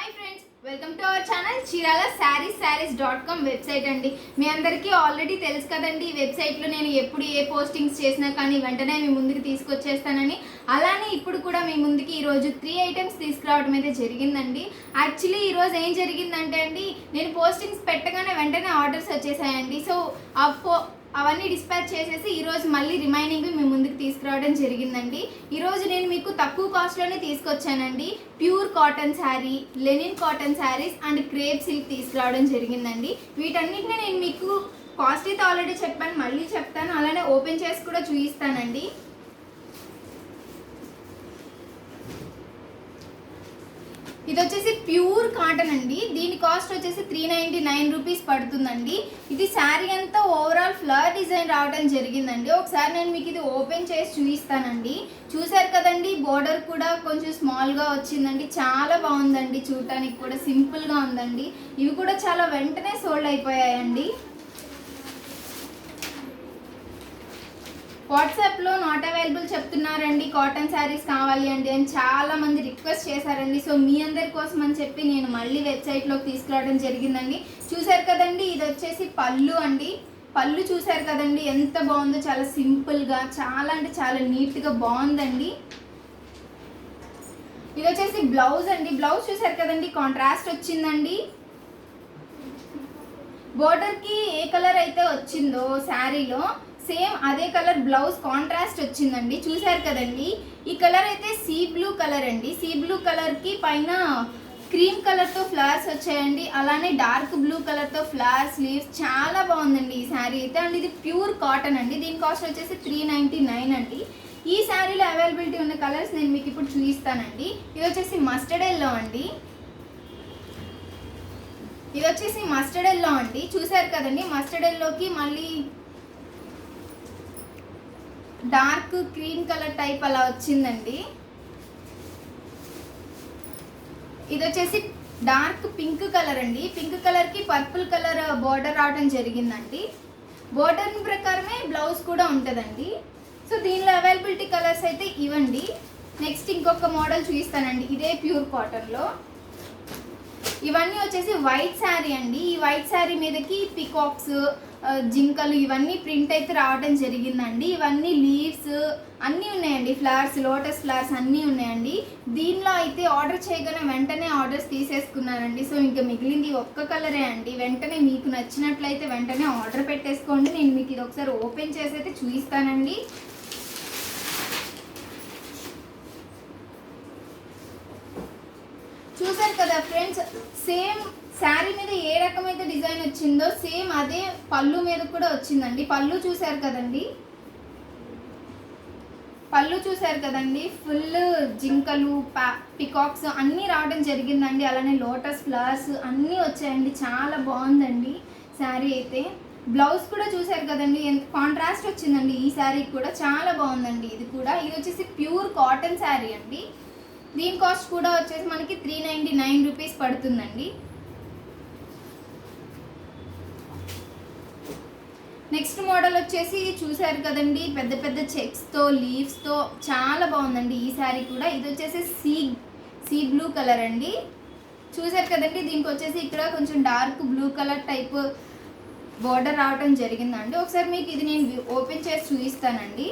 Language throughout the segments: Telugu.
Hi friends, welcome to our channel Chirala sarees.com website అండి. మీ అందరికీ ఆల్రెడీ తెలుసు కదండి, ఈ వెబ్సైట్లో నేను ఎప్పుడు ఏ పోస్టింగ్స్ చేసినా కానీ వెంటనే మీ ముందుకు తీసుకొచ్చేస్తానని. అలానే ఇప్పుడు కూడా మీ ముందుకి ఈరోజు 3 ఐటమ్స్ తీసుకురావడం అయితే జరిగిందండి. యాక్చువల్లీ ఈరోజు ఏం జరిగిందంటే అండి, నేను పోస్టింగ్స్ పెట్టగానే వెంటనే ఆర్డర్స్ వచ్చేసాయండి. సో అవన్నీ డిస్పాచ్ చేసేసి ఈరోజు మళ్ళీ రిమైనింగ్ మీ ముందుకు తీసుకురావడం జరిగిందండి. ఈరోజు నేను మీకు తక్కువ కాస్ట్లోనే తీసుకొచ్చానండి. Pure cotton sari, linen cotton saris and crepe silk తీసుకురావడం జరిగిందండి. వీటన్నిటిని నేను మీకు కాస్ట్ అయితే ఆల్రెడీ చెప్పాను, మళ్ళీ చెప్తాను. అలానే ఓపెన్ చేసి కూడా చూపిస్తానండి. ఇది వచ్చేసి ప్యూర్ కాటన్ అండి. దీని కాస్ట్ వచ్చేసి 399 రూపీస్ పడుతుందండి. ఇది శారీ అంతా ఓవరాల్ ఫ్లవర్ డిజైన్ రావడం జరిగిందండి. ఒకసారి నేను మీకు ఇది ఓపెన్ చేసి చూపిస్తానండి. చూసారు కదండి, బోర్డర్ కూడా కొంచెం స్మాల్గా వచ్చిందండి. చాలా బాగుందండి, చూడటానికి కూడా సింపుల్గా ఉందండి. ఇవి కూడా చాలా వెంటనే సోల్డ్ అయిపోయాయండి. వాట్సాప్లో నాట్ అవైలబుల్ చెప్తున్నారండి, కాటన్ శారీస్ కావాలి అండి అని చాలామంది రిక్వెస్ట్ చేశారండి. సో మీ అందరి కోసం అని చెప్పి నేను మళ్ళీ వెబ్సైట్లోకి తీసుకురావడం జరిగిందండి. చూసారు కదండి, ఇది వచ్చేసి పళ్ళు అండి. పళ్ళు చూసారు కదండి ఎంత బాగుందో, చాలా సింపుల్గా, చాలా అంటే చాలా నీట్గా బాగుందండి. ఇది వచ్చేసి బ్లౌజ్ అండి. బ్లౌజ్ చూసారు కదండి, కాంట్రాస్ట్ వచ్చిందండి. బోర్డర్కి ఏ కలర్ అయితే వచ్చిందో శారీలో సేమ్ అదే కలర్ బ్లౌజ్ కాంట్రాస్ట్ వచ్చిందండి. చూసారు కదండి, ఈ కలర్ అయితే సీ బ్లూ కలర్ అండి. సీ బ్లూ కలర్కి పైన క్రీమ్ కలర్తో ఫ్లవర్స్ వచ్చాయండి. అలానే డార్క్ బ్లూ కలర్తో ఫ్లవర్స్, లీవ్స్, చాలా బాగుందండి ఈ శారీ అయితే. అండ్ ఇది ప్యూర్ కాటన్ అండి. దీని కాస్ట్ వచ్చేసి 399 అండి. ఈ శారీలో అవైలబిలిటీ ఉన్న కలర్స్ నేను మీకు ఇప్పుడు చూపిస్తానండి. ఇది వచ్చేసి మస్టర్డ్ ఎల్లో అండి. ఇది వచ్చేసి మస్టర్డ్ ఎల్లో అండి. చూసారు కదండి, మస్టర్డ్ ఎల్లోకి మళ్ళీ డార్క్ క్రీమ్ కలర్ టైప్ అలా వచ్చిందండి. ఇది వచ్చేసి డార్క్ పింక్ కలర్ అండి. పింక్ కలర్కి పర్పుల్ కలర్ బోర్డర్ రావడం జరిగిందండి. బోర్డర్ ప్రకారమే బ్లౌజ్ కూడా ఉంటుందండి. సో దీనిలో అవైలబిలిటీ కలర్స్ అయితే ఇవ్వండి. నెక్స్ట్ ఇంకొక మోడల్ చూపిస్తానండి, ఇదే ప్యూర్ కాటన్లో. ఇవన్నీ వచ్చేసి వైట్ శారీ అండి. ఈ వైట్ శారీ మీదకి పికాక్స్, జింకలు ఇవన్నీ ప్రింట్ అయితే రావడం జరిగిందండి. ఇవన్నీ లీవ్స్ అన్నీ ఉన్నాయండి, ఫ్లవర్స్, లోటస్ ఫ్లవర్స్ అన్నీ ఉన్నాయండి. దీనిలో అయితే ఆర్డర్ చేయగానే వెంటనే ఆర్డర్స్ తీసేసుకున్నారండి. సో ఇంకా మిగిలింది ఒక్క కలరే అండి. వెంటనే మీకు నచ్చినట్లయితే వెంటనే ఆర్డర్ పెట్టేసుకోండి. నేను మీకు ఇది ఒకసారి ఓపెన్ చేసి అయితే చూపిస్తానండి. చూసారు కదా ఫ్రెండ్స్, సేమ్ శారీ మీద ఏ రకమైతే డిజైన్ వచ్చిందో సేమ్ అదే పళ్ళు మీద కూడా వచ్చిందండి. పళ్ళు చూసారు కదండి, పళ్ళు చూసారు కదండి, ఫుల్ జింకలు, పికాక్స్ అన్నీ రావడం జరిగిందండి. అలానే లోటస్ ఫ్లవర్స్ అన్నీ వచ్చాయండి. చాలా బాగుందండి శారీ అయితే. బ్లౌజ్ కూడా చూసారు కదండి, ఎంత కాంట్రాస్ట్ వచ్చిందండి. ఈ శారీ కూడా చాలా బాగుందండి. ఇది కూడా, ఇది వచ్చేసి ప్యూర్ కాటన్ శారీ అండి. దీని కాస్ట్ కూడా వచ్చేసి మనకి 399 రూపీస్ పడుతుందండి. నెక్స్ట్ మోడల్ వచ్చేసి చూసారు కదండి, పెద్ద పెద్ద చెక్స్తో, లీవ్స్తో చాలా బాగుందండి ఈ శారీ కూడా. ఇది వచ్చేసి సీ బ్లూ కలర్ అండి. చూసారు కదండి, దీనికి వచ్చేసి ఇక్కడ కొంచెం dark blue colour type border రావడం జరిగిందండి. ఒకసారి మీకు ఇది నేను ఓపెన్ చేసి చూపిస్తానండి.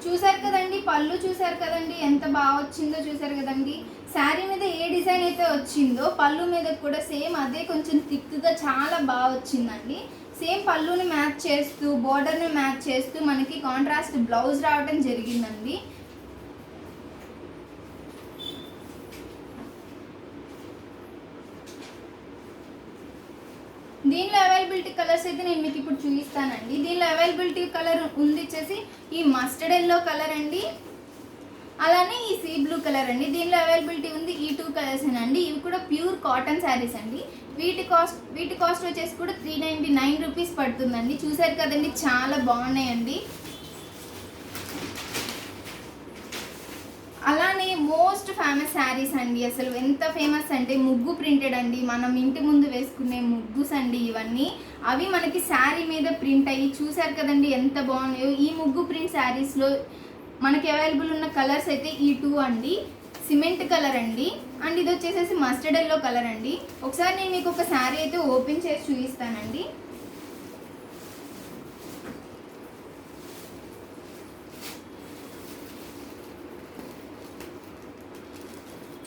చూసారు కదండి, పళ్ళు చూసారు కదండి ఎంత బాగా వచ్చిందో. చూసారు కదండి, శారీ మీద ఏ డిజైన్ అయితే వచ్చిందో పళ్ళు మీద కూడా సేమ్ అదే, కొంచెం థిక్గా చాలా బాగా వచ్చిందండి. సేమ్ పళ్ళుని మ్యాచ్ చేస్తూ, బోర్డర్ని మ్యాచ్ చేస్తూ మనకి కాంట్రాస్ట్ బ్లౌజ్ రావడం జరిగిందండి. దీనిలో అవైలబిలిటీ కలర్స్ అయితే నేను మీకు ఇప్పుడు చూపిస్తానండి. దీనిలో అవైలబిలిటీ కలర్ ఉంది వచ్చేసి ఈ మస్టర్డ్ ఎల్లో కలర్ అండి, అలానే ఈ సీ బ్లూ కలర్ అండి. దీనిలో అవైలబిలిటీ ఉంది ఈ 2 కలర్స్ అండి. ఇవి కూడా ప్యూర్ కాటన్ శారీస్ అండి. వీటి కాస్ట్ వచ్చేసి కూడా 399 రూపీస్ పడుతుందండి. చూసారు కదండి, చాలా బాగున్నాయండి. అలానే మోస్ట్ ఫేమస్ శారీస్ అండి. అసలు ఎంత ఫేమస్ అంటే ముగ్గు ప్రింటెడ్ అండి. మనం ఇంటి ముందు వేసుకునే ముగ్గుస్ అండి ఇవన్నీ. అవి మనకి శారీ మీద ప్రింట్ అయ్యి చూసారు కదండి ఎంత బాగున్నాయో. ఈ ముగ్గు ప్రింట్ శారీస్లో మనకి అవైలబుల్ ఉన్న కలర్స్ అయితే ఈ 2 అండి. సిమెంట్ కలర్ అండి, అండ్ ఇది వచ్చేసేసి మస్టర్డ్ ఎల్లో కలర్ అండి. ఒకసారి నేను మీకు ఒక శారీ అయితే ఓపెన్ చేసి చూపిస్తానండి.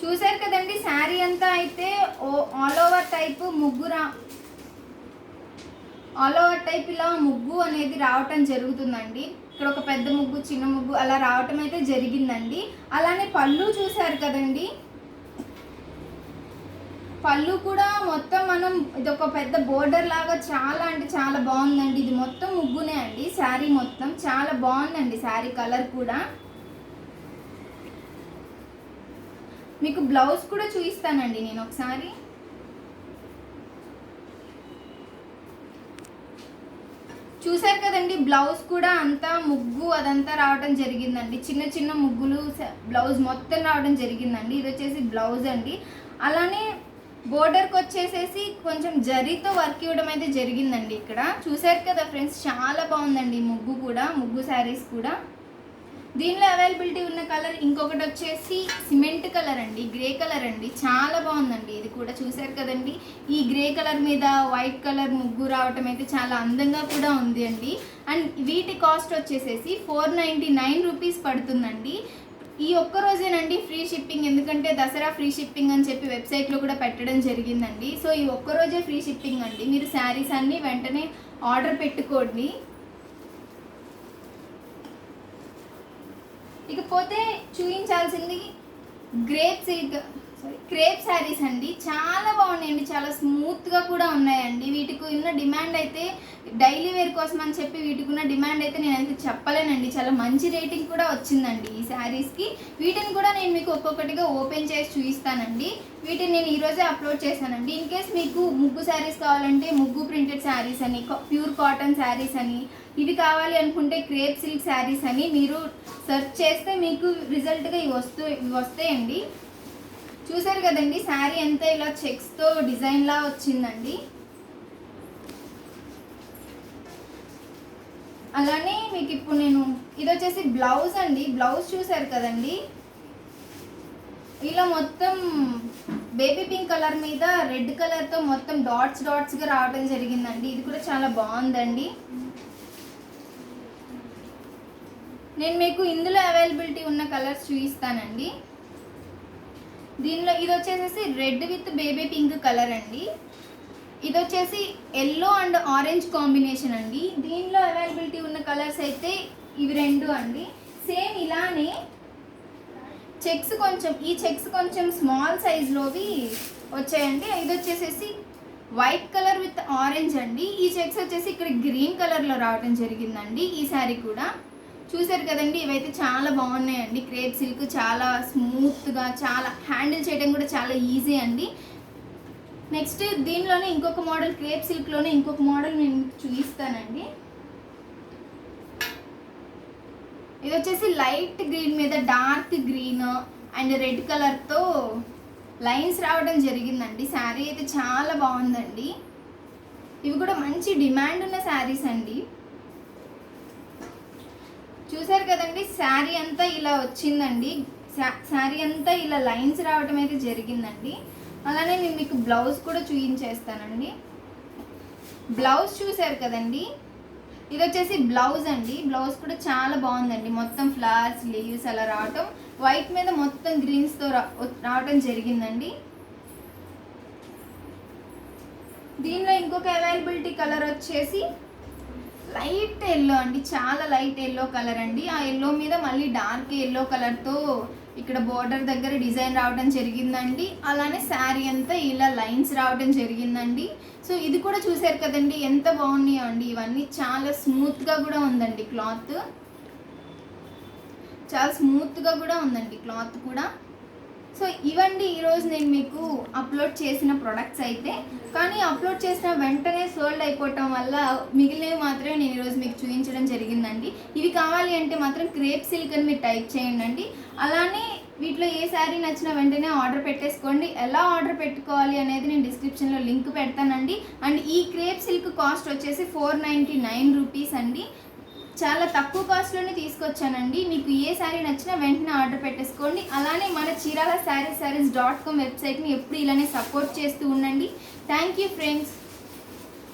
చూసారు కదండి శారీ అంతా అయితే ఆల్ ఓవర్ టైప్ ఇలా ముగ్గు అనేది రావటం జరుగుతుందండి. ఇక్కడ ఒక పెద్ద ముగ్గు, చిన్న ముగ్గు అలా రావటం అయితే జరిగిందండి. అలానే పళ్ళు చూసారు కదండి, పళ్ళు కూడా మొత్తం మనం ఇది ఒక పెద్ద బోర్డర్ లాగా చాలా అంటే చాలా బాగుందండి. ఇది మొత్తం ముగ్గునే అండి. శారీ మొత్తం చాలా బాగుందండి. శారీ కలర్ కూడా మీకు బ్లౌజ్ కూడా చూపిస్తానండి నేను ఒకసారి. చూసారు కదండి బ్లౌజ్ కూడా అంతా ముగ్గు అదంతా రావడం జరిగిందండి. చిన్న చిన్న ముగ్గులు బ్లౌజ్ మొత్తం రావడం జరిగిందండి. ఇది వచ్చేసి బ్లౌజ్ అండి. అలానే బోర్డర్కి వచ్చేసేసి కొంచెం జరీతో వర్క్ ఇవ్వడం అయితే జరిగిందండి. ఇక్కడ చూసారు కదా ఫ్రెండ్స్, చాలా బాగుందండి ముగ్గు కూడా, ముగ్గు శారీస్ కూడా. దీనిలో అవైలబిలిటీ ఉన్న కలర్ ఇంకొకటి వచ్చేసి సిమెంట్ కలర్ అండి, గ్రే కలర్ అండి. చాలా బాగుందండి ఇది కూడా. చూసారు కదండి ఈ గ్రే కలర్ మీద వైట్ కలర్ ముగ్గు రావటం అయితే చాలా అందంగా కూడా ఉంది అండి. అండ్ వీటి కాస్ట్ వచ్చేసేసి 499 రూపీస్ పడుతుందండి. ఈ ఒక్క రోజేనండి ఫ్రీ షిప్పింగ్, ఎందుకంటే దసరా ఫ్రీ షిప్పింగ్ అని చెప్పి వెబ్సైట్లో కూడా పెట్టడం జరిగిందండి. సో ఈ ఒక్కరోజే ఫ్రీ షిప్పింగ్ అండి. మీరు శారీస్ అన్నీ వెంటనే ఆర్డర్ పెట్టుకోండి. ఇకపోతే చూపించాల్సింది క్రేప్ శారీస్ అండి. చాలా బాగున్నాయండి, చాలా స్మూత్గా కూడా ఉన్నాయండి. వీటికి ఉన్న డిమాండ్ అయితే డైలీ వేర్ కోసం అని చెప్పి వీటికి ఉన్న డిమాండ్ అయితే నేనైతే చెప్పలేనండి. చాలా మంచి రేటింగ్ కూడా వచ్చిందండి ఈ శారీస్కి. వీటిని కూడా నేను మీకు ఒక్కొక్కటిగా ఓపెన్ చేసి చూపిస్తానండి. వీటిని నేను ఈరోజే అప్లోడ్ చేశానండి. ఇన్ కేస్ మీకు ముగ్గు శారీస్ కావాలంటే ముగ్గు ప్రింటెడ్ శారీస్ అని, ప్యూర్ కాటన్ శారీస్ అని, ఇవి కావాలి అనుకుంటే క్రేప్ సిల్క్ శారీస్ అని మీరు సెర్చ్ చేస్తే మీకు రిజల్ట్గా ఇవి వస్తాయండి. చూసారు కదండి శారీ అంతా ఇలా చెక్స్తో డిజైన్లా వచ్చిందండి. అలానే మీకు ఇప్పుడు నేను ఇది వచ్చేసి బ్లౌజ్ అండి. బ్లౌజ్ చూసారు కదండి, ఇలా మొత్తం బేబీ పింక్ కలర్ మీద రెడ్ కలర్తో మొత్తం డాట్స్గా రావడం జరిగిందండి. ఇది కూడా చాలా బాగుందండి. నేను మీకు ఇందులో అవైలబిలిటీ ఉన్న కలర్స్ చూపిస్తానండి. దీనిలో ఇది వచ్చేసి red with baby pink colour అండి. ఇది వచ్చేసి ఎల్లో అండ్ ఆరెంజ్ కాంబినేషన్ అండి. దీనిలో అవైలబిలిటీ ఉన్న కలర్స్ అయితే ఇవి 2 అండి. సేమ్ ఇలానే చెక్స్ కొంచెం స్మాల్ సైజ్లోవి వచ్చాయండి. ఇది వచ్చేసేసి వైట్ కలర్ విత్ ఆరెంజ్ అండి. ఈ చెక్స్ వచ్చేసి ఇక్కడ గ్రీన్ కలర్లో రావడం జరిగిందండి. ఈ శారీ కూడా చూసారు కదండి, ఇవైతే చాలా బాగున్నాయండి. క్రేప్ సిల్క్ చాలా స్మూత్గా, చాలా హ్యాండిల్ చేయడం కూడా చాలా ఈజీ అండి. నెక్స్ట్ దీనిలోనే ఇంకొక మోడల్, క్రేప్ సిల్క్లోనే ఇంకొక మోడల్ నేను చూపిస్తానండి. ఇది వచ్చేసి లైట్ గ్రీన్ మీద డార్క్ గ్రీన్ అండ్ రెడ్ కలర్తో లైన్స్ రావడం జరిగిందండి. శారీ అయితే చాలా బాగుందండి. ఇవి కూడా మంచి డిమాండ్ ఉన్న శారీస్ అండి. చూసారు కదండి శారీ అంతా ఇలా వచ్చిందండి. శారీ అంతా ఇలా లైన్స్ రావడం అయితే జరిగిందండి. అలానే నేను మీకు బ్లౌజ్ కూడా చూపించేస్తానండి. బ్లౌజ్ చూసారు కదండి, ఇది వచ్చేసి బ్లౌజ్ అండి. బ్లౌజ్ కూడా చాలా బాగుందండి. మొత్తం ఫ్లవర్స్, లీవ్స్ అలా రావటం, వైట్ మీద మొత్తం గ్రీన్స్తో రావటం జరిగిందండి. దీనిలో ఇంకొక అవైలబిలిటీ కలర్ వచ్చేసి లైట్ ఎల్లో అండి. చాలా లైట్ ఎల్లో కలర్ అండి. ఆ ఎల్లో మీద మళ్ళీ డార్క్ ఎల్లో కలర్తో ఇక్కడ బోర్డర్ దగ్గర డిజైన్ రావడం జరిగిందండి. అలానే శారీ అంతా ఇలా లైన్స్ రావడం జరిగిందండి. సో ఇది కూడా చూసారు కదండి ఎంత బాగున్నాయో అండి. ఇవన్నీ చాలా స్మూత్గా కూడా ఉందండి. క్లాత్ చాలా స్మూత్గా కూడా ఉందండి క్లాత్ కూడా. సో ఇవండి ఈరోజు నేను మీకు అప్లోడ్ చేసిన ప్రొడక్ట్స్ అయితే. కానీ అప్లోడ్ చేసిన వెంటనే సోల్డ్ అయిపోవటం వల్ల మిగిలినవి మాత్రమే నేను ఈరోజు మీకు చూపించడం జరిగిందండి. ఇవి కావాలి అంటే మాత్రం క్రేప్ సిల్క్ అని మీరు టైప్ చేయండి. అలానే వీటిలో ఏ శారీ నచ్చిన వెంటనే ఆర్డర్ పెట్టేసుకోండి. ఎలా ఆర్డర్ పెట్టుకోవాలి అనేది నేను డిస్క్రిప్షన్లో లింక్ పెడతానండి. అండ్ ఈ క్రేప్ సిల్క్ కాస్ట్ వచ్చేసి 499 రూపీస్ అండి. చాలా తక్కువ కాస్ట్లోనే తీసుకొచ్చానండి. మీకు ఏ శారీ నచ్చినా వెంటనే ఆర్డర్ పెట్టేసుకోండి. అలానే మన చీరాల sarees.com వెబ్సైట్ని ఎప్పుడు ఇలానే సపోర్ట్ చేస్తూ ఉండండి. Thank you friends.